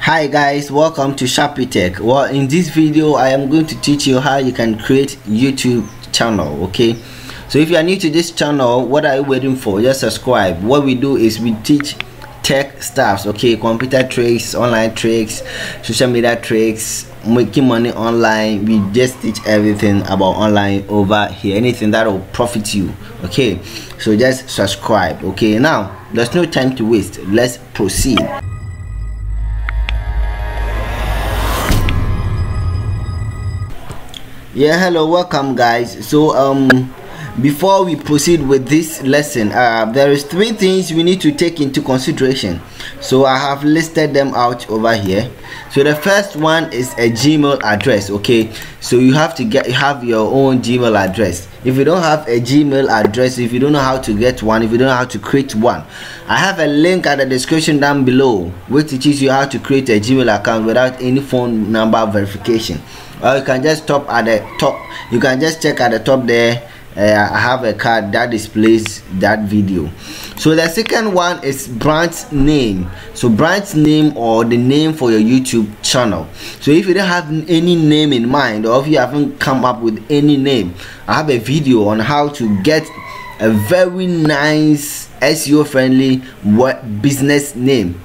Hi guys, welcome to Sharpie Tech. Well, in this video I am going to teach you how you can create YouTube channel. Okay, so if you are new to this channel, what are you waiting for? Just subscribe. What we do is we teach tech stuffs, okay, computer tricks, online tricks, social media tricks, making money online. We just teach everything about online over here, anything that will profit you. Okay, so just subscribe. Okay, now there's no time to waste, let's proceed. Yeah, hello, welcome guys. So before we proceed with this lesson, there is 3 things we need to take into consideration. So I have listed them out over here. So the first one is a Gmail address. Okay, so you have to have your own Gmail address. If you don't have a Gmail address, if you don't know how to get one, if you don't know how to create one, I have a link at the description down below which teaches you how to create a Gmail account without any phone number verification. Or you can just check at the top there. I have a card that displays that video. So the second one is brand name. So brand name, or the name for your YouTube channel. So if you don't have any name in mind, or if you haven't come up with any name, I have a video on how to get a very nice SEO friendly business name.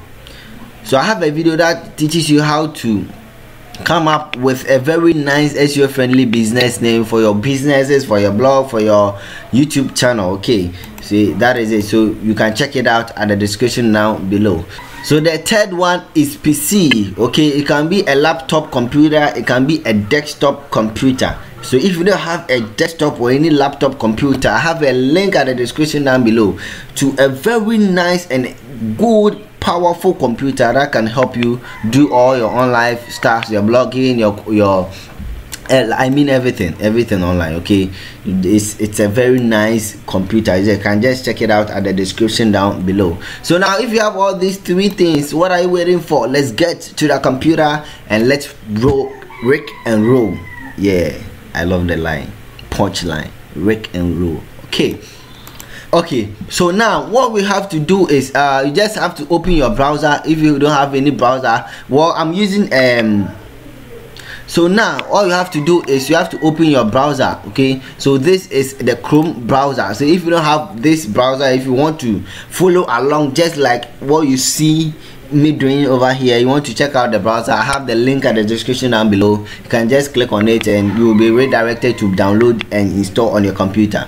So I have a video that teaches you how to come up with a very nice SEO friendly business name for your businesses, for your blog, for your YouTube channel. Okay, see, that is it. So you can check it out at the description down below. So the third one is PC. Okay, it can be a laptop computer, it can be a desktop computer. So if you don't have a desktop or any laptop computer, I have a link at the description down below to a very nice and good powerful computer that can help you do all your online stuff, your blogging, your I mean everything online. Okay, it's a very nice computer. You can just check it out at the description down below. So now if you have all these 3 things, what are you waiting for? Let's get to the computer and let's rick and roll. Yeah, I love the line, punch line, rick and roll. Okay, so now what we have to do is you just have to open your browser. If you don't have any browser, well, I'm using so now all you have to do is you have to open your browser. Okay, so this is the Chrome browser. So if you don't have this browser, if you want to follow along just like what you see me doing over here, you want to check out the browser, I have the link at the description down below. You can just click on it and you will be redirected to download and install on your computer.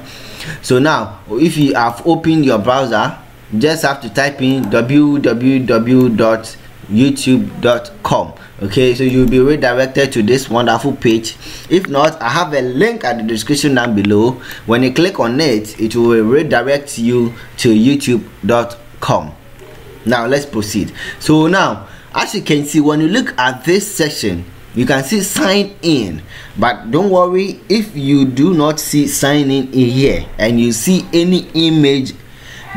So now if you have opened your browser, you just have to type in www.youtube.com. okay, so you'll be redirected to this wonderful page. If not, I have a link at the description down below. When you click on it, it will redirect you to youtube.com. now let's proceed. So now, as you can see, when you look at this section, you can see sign in, but don't worry if you do not see sign in here and you see any image.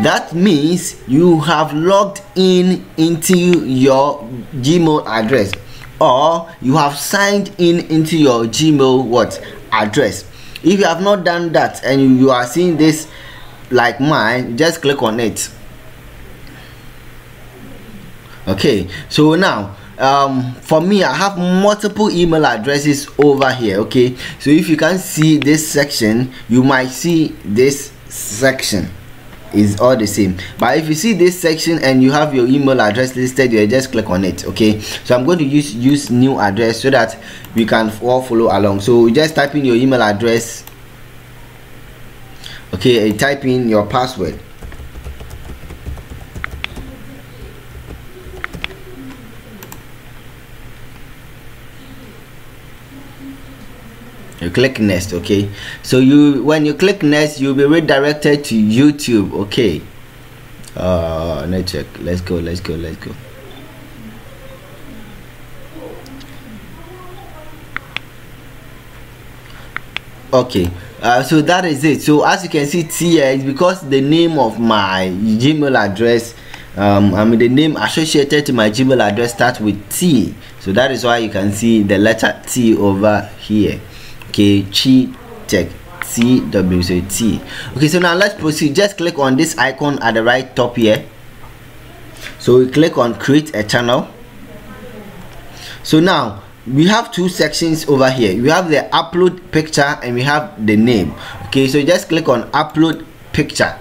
That means you have logged in into your Gmail address, or you have signed in into your Gmail address. If you have not done that and you are seeing this like mine, just click on it. Okay, so now for me, I have multiple email addresses over here. Okay, so if you can see this section, you might see this section is all the same, but if you see this section and you have your email address listed, you just click on it. Okay, so I'm going to use new address so that we can all follow along. So you just type in your email address. Okay, and type in your password. You click next. Okay, so when you click next, you'll be redirected to YouTube. Okay, let's check. Let's go. Okay, so that is it. So as you can see, T here is because the name of my Gmail address, I mean the name associated to my Gmail address starts with T, so that is why you can see the letter T over here. Okay, Chi Tech, TW, so T. Okay, so now let's proceed. Just click on this icon at the right top here. So we click on create a channel. So now we have two sections over here. We have the upload picture and we have the name. Okay, so just click on upload picture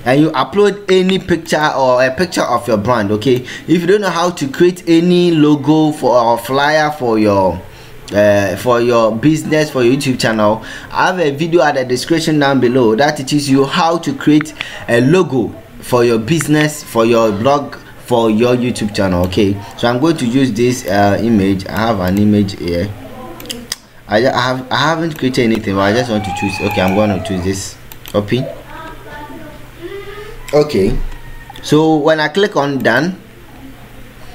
and you upload any picture or a picture of your brand. Okay, if you don't know how to create any logo for or flyer for your business, for your YouTube channel, I have a video at the description down below that teaches you how to create a logo for your business, for your blog, for your YouTube channel. Okay, so I'm going to use this image. I have an image here. I haven't created anything, but I just want to choose. Okay, I'm going to choose this. Copy. Okay, so when I click on done,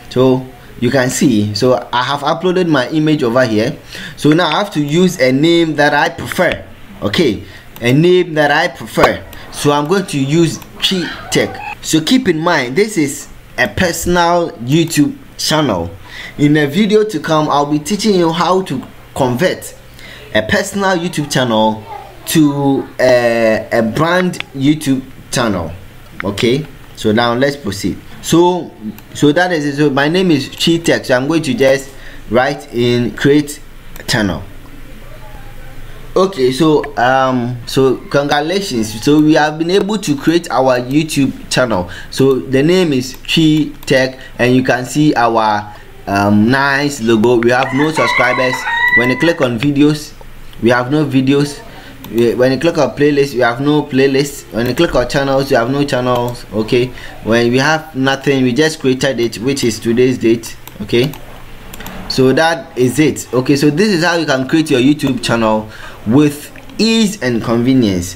so you can see, so I have uploaded my image over here. So now I have to use a name that I prefer. Okay, a name that I prefer. So I'm going to use Chi Tech. So keep in mind, this is a personal YouTube channel. In a video to come, I'll be teaching you how to convert a personal YouTube channel to a brand YouTube channel. Okay, so now let's proceed. So that is it. So my name is Chi Tech. So I'm going to just write in create channel. Okay, so congratulations. So we have been able to create our YouTube channel. So the name is Chi Tech and you can see our nice logo. We have no subscribers. When you click on videos, we have no videos. When you click on playlist, we have no playlists. When you click on channels, you have no channels. Okay, when we have nothing, we just created it, which is today's date. Okay, so that is it. Okay, so this is how you can create your YouTube channel with ease and convenience.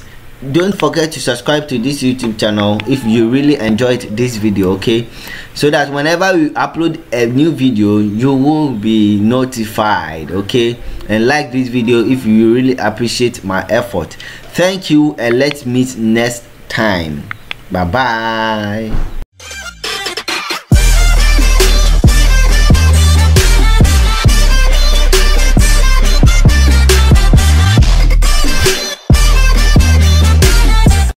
Don't forget to subscribe to this YouTube channel if you really enjoyed this video. Okay, so that whenever we upload a new video, you will be notified. Okay, and like this video if you really appreciate my effort. Thank you and let's meet next time. Bye bye.